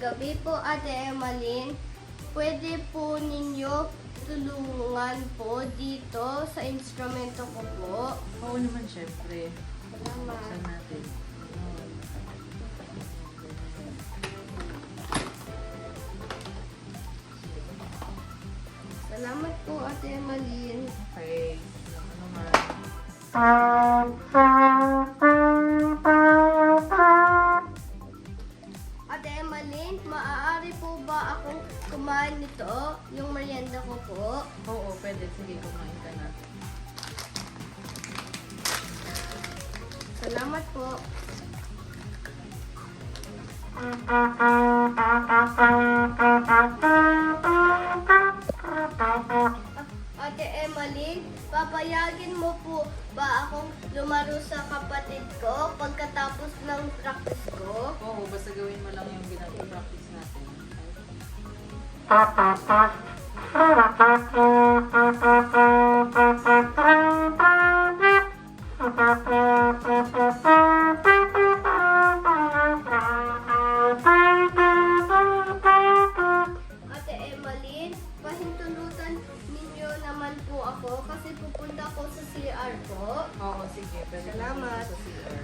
gabi po, Ate Emmaline. Pwede po ninyo tulungan po dito sa instrumento ko po. Oo naman, syempre. Salamat. Buksan natin. Salamat po, Ate Emmaline. Okay. Ano naman? Ate Emmaline, maaari po ba akong kumain nito? Yung merienda ko po. Oo, pwede. Sige, kumain ka na. Salamat po. Ate Emmaline, papayagin mo po ba akong lumaro sa kapatid ko pagkatapos ng practice ko? Oo, basta gawin mo lang yung practice natin. Ate Emmaline, pahintulutan ninyo naman po ako kasi pupunta ko sa CR po. Oo, sige. Pwede Salamat. sa CR.